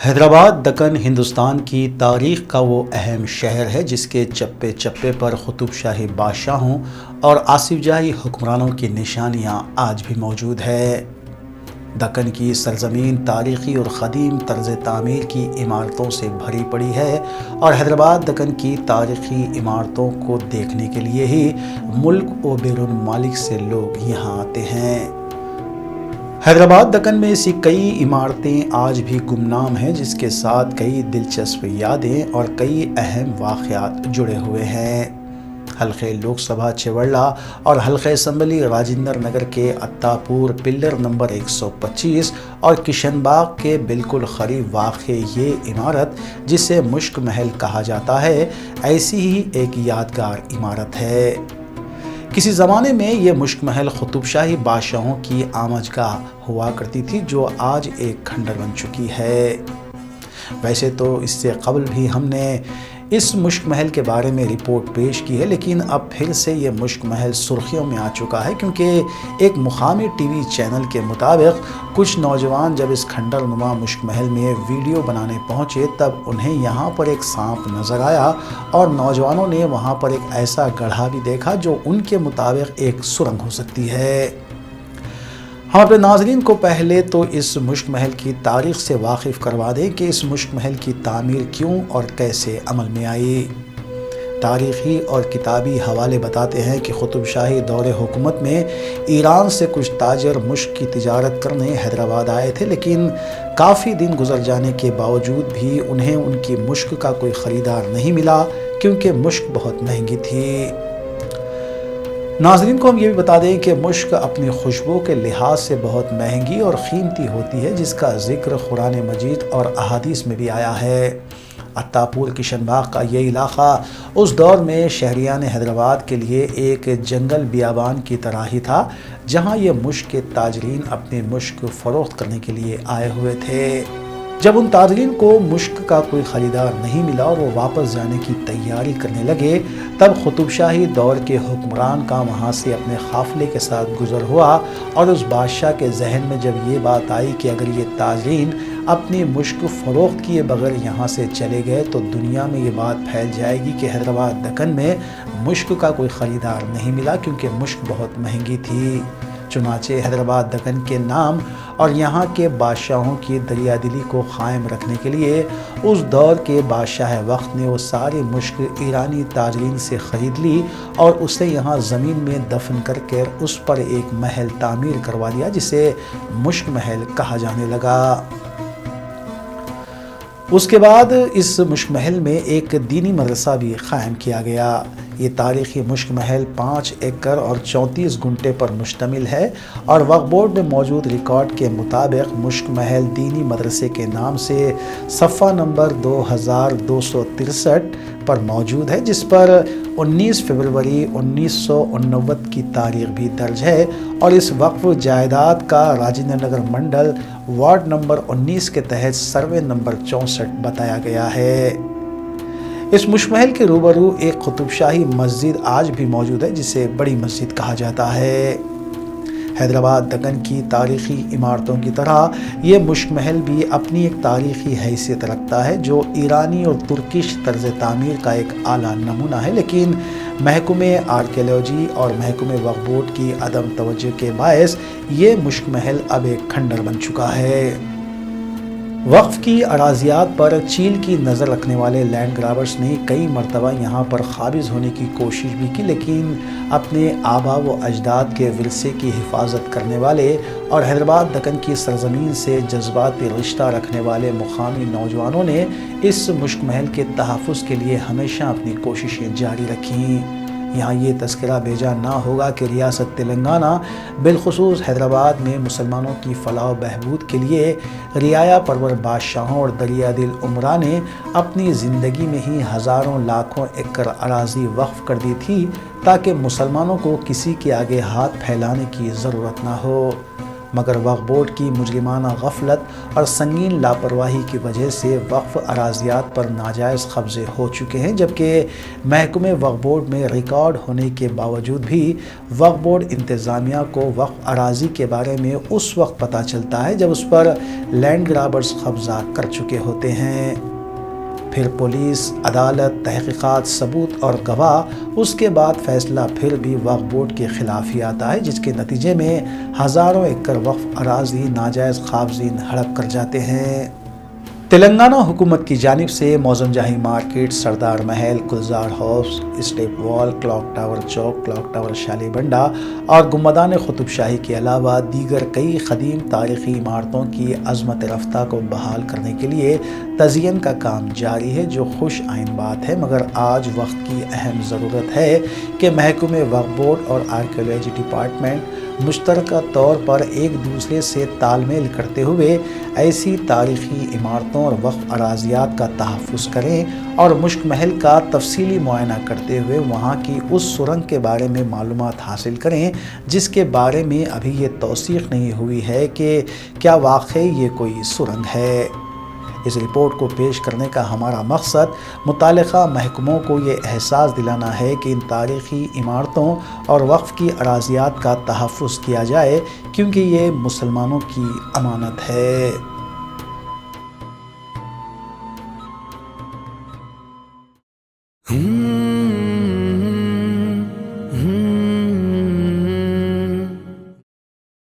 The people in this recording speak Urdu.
حیدرآباد دکن ہندوستان کی تاریخ کا وہ اہم شہر ہے جس کے چپے چپے پر قطب شاہی بادشاہوں اور آصف جاہی حکمرانوں کی نشانیاں آج بھی موجود ہے۔ دکن کی سرزمین تاریخی اور قدیم طرز تعمیر کی عمارتوں سے بھری پڑی ہے اور حیدرآباد دکن کی تاریخی عمارتوں کو دیکھنے کے لیے ہی ملک و بیرون ممالک سے لوگ یہاں آتے ہیں۔ حیدرآباد دکن میں ایسی کئی عمارتیں آج بھی گمنام ہیں جس کے ساتھ کئی دلچسپ یادیں اور کئی اہم واقعات جڑے ہوئے ہیں۔ حلقہ لوک سبھا چیوڑلہ اور حلقہ اسمبلی راجندر نگر کے اتاپور پلر نمبر 125 اور کشن باغ کے بالکل قریب واقع یہ عمارت جسے مشک محل کہا جاتا ہے، ایسی ہی ایک یادگار عمارت ہے۔ کسی زمانے میں یہ مشک محل قطب شاہی بادشاہوں کی آمجگاہ ہوا کرتی تھی جو آج ایک کھنڈر بن چکی ہے۔ ویسے تو اس سے قبل بھی ہم نے اس مشک محل کے بارے میں رپورٹ پیش کی ہے، لیکن اب پھر سے یہ مشک محل سرخیوں میں آ چکا ہے کیونکہ ایک مقامی ٹی وی چینل کے مطابق کچھ نوجوان جب اس کھنڈر نما مشک محل میں ویڈیو بنانے پہنچے تب انہیں یہاں پر ایک سانپ نظر آیا اور نوجوانوں نے وہاں پر ایک ایسا گڑھا بھی دیکھا جو ان کے مطابق ایک سرنگ ہو سکتی ہے۔ ہم اپنے ناظرین کو پہلے تو اس مشک محل کی تاریخ سے واقف کروا دیں کہ اس مشک محل کی تعمیر کیوں اور کیسے عمل میں آئی۔ تاریخی اور کتابی حوالے بتاتے ہیں کہ قطب شاہی دور حکومت میں ایران سے کچھ تاجر مشک کی تجارت کرنے حیدرآباد آئے تھے، لیکن کافی دن گزر جانے کے باوجود بھی انہیں ان کی مشک کا کوئی خریدار نہیں ملا کیونکہ مشک بہت مہنگی تھی۔ ناظرین کو ہم یہ بھی بتا دیں کہ مشک اپنی خوشبو کے لحاظ سے بہت مہنگی اور قیمتی ہوتی ہے جس کا ذکر قرآن مجید اور احادیث میں بھی آیا ہے۔ اتاپور کشن باغ کا یہ علاقہ اس دور میں شہریان حیدرآباد کے لیے ایک جنگل بیابان کی طرح ہی تھا جہاں یہ مشک کے تاجرین اپنے مشک فروخت کرنے کے لیے آئے ہوئے تھے۔ جب ان تاجرین کو مشک کا کوئی خریدار نہیں ملا اور وہ واپس جانے کی تیاری کرنے لگے تب قطب شاہی دور کے حکمران کا وہاں سے اپنے قافلے کے ساتھ گزر ہوا اور اس بادشاہ کے ذہن میں جب یہ بات آئی کہ اگر یہ تاجرین اپنی مشک فروخت کیے بغیر یہاں سے چلے گئے تو دنیا میں یہ بات پھیل جائے گی کہ حیدرآباد دکن میں مشک کا کوئی خریدار نہیں ملا کیونکہ مشک بہت مہنگی تھی۔ چنانچہ حیدرآباد دکن کے نام اور یہاں کے بادشاہوں کی دریا دلی کو قائم رکھنے کے لیے اس دور کے بادشاہ وقت نے وہ ساری مشک ایرانی تاجرین سے خرید لی اور اسے یہاں زمین میں دفن کر کے اس پر ایک محل تعمیر کروا دیا جسے مشک محل کہا جانے لگا۔ اس کے بعد اس مشک محل میں ایک دینی مدرسہ بھی قائم کیا گیا۔ یہ تاریخی مشک محل 5 ایکڑ اور 34 گنٹے پر مشتمل ہے اور وقف بورڈ میں موجود ریکارڈ کے مطابق مشک محل دینی مدرسے کے نام سے صفحہ نمبر 2263 پر موجود ہے جس پر 19 فروری 1989 کی تاریخ بھی درج ہے اور اس وقف جائیداد کا راجندر نگر منڈل وارڈ نمبر 19 کے تحت سروے نمبر 64 بتایا گیا ہے۔ اس مشک محل کے روبرو ایک قطب شاہی مسجد آج بھی موجود ہے جسے بڑی مسجد کہا جاتا ہے۔ حیدرآباد دکن کی تاریخی عمارتوں کی طرح یہ مشک محل بھی اپنی ایک تاریخی حیثیت رکھتا ہے جو ایرانی اور ترکش طرز تعمیر کا ایک اعلیٰ نمونہ ہے، لیکن محکمہ آرکیالوجی اور محکمہ وقف بورڈ کی عدم توجہ کے باعث یہ مشک محل اب ایک کھنڈر بن چکا ہے۔ وقف کی اراضیات پر چیل کی نظر رکھنے والے لینڈ گرابرز نے کئی مرتبہ یہاں پر قابض ہونے کی کوشش بھی کی، لیکن اپنے آبا و اجداد کے ورثے کی حفاظت کرنے والے اور حیدرآباد دکن کی سرزمین سے جذباتی رشتہ رکھنے والے مقامی نوجوانوں نے اس مشک محل کے تحفظ کے لیے ہمیشہ اپنی کوششیں جاری رکھیں۔ یہاں یہ تذکرہ بھیجا نہ ہوگا کہ ریاست تلنگانہ بالخصوص حیدرآباد میں مسلمانوں کی فلاح و بہبود کے لیے رعایا پرور بادشاہوں اور دریا دل عمرا نے اپنی زندگی میں ہی ہزاروں لاکھوں ایکڑ اراضی وقف کر دی تھی تاکہ مسلمانوں کو کسی کے آگے ہاتھ پھیلانے کی ضرورت نہ ہو۔ مگر وقف بورڈ کی مجرمانہ غفلت اور سنگین لاپرواہی کی وجہ سے وقف اراضیات پر ناجائز قبضے ہو چکے ہیں، جبکہ محکمہ وقف بورڈ میں ریکارڈ ہونے کے باوجود بھی وقف بورڈ انتظامیہ کو وقف اراضی کے بارے میں اس وقت پتہ چلتا ہے جب اس پر لینڈ گرابرز قبضہ کر چکے ہوتے ہیں۔ پھر پولیس، عدالت، تحقیقات، ثبوت اور گواہ، اس کے بعد فیصلہ پھر بھی وقف بورڈ کے خلاف ہی آتا ہے، جس کے نتیجے میں ہزاروں ایکڑ وقف اراضی ناجائز قابضین ہڑپ کر جاتے ہیں۔ تلنگانہ حکومت کی جانب سے موزم جاہی مارکیٹ، سردار محل، گلزار ہاؤس، اسٹیپ وال، کلاک ٹاور چوک، کلاک ٹاور شالی بنڈا اور گنبدان قطب شاہی کے علاوہ دیگر کئی قدیم تاریخی عمارتوں کی عظمت رفتہ کو بحال کرنے کے لیے تزئین کا کام جاری ہے، جو خوش آئند بات ہے، مگر آج وقت کی اہم ضرورت ہے کہ محکمہ وقف بورڈ اور آرکیالوجی ڈپارٹمنٹ مشترکہ طور پر ایک دوسرے سے تال میل کرتے ہوئے ایسی تاریخی عمارتوں اور وقف اراضیات کا تحفظ کریں اور مشک محل کا تفصیلی معائنہ کرتے ہوئے وہاں کی اس سرنگ کے بارے میں معلومات حاصل کریں جس کے بارے میں ابھی یہ توثیق نہیں ہوئی ہے کہ کیا واقعی یہ کوئی سرنگ ہے۔ اس رپورٹ کو پیش کرنے کا ہمارا مقصد متعلقہ محکموں کو یہ احساس دلانا ہے کہ ان تاریخی عمارتوں اور وقف کی اراضیات کا تحفظ کیا جائے، کیونکہ یہ مسلمانوں کی امانت ہے۔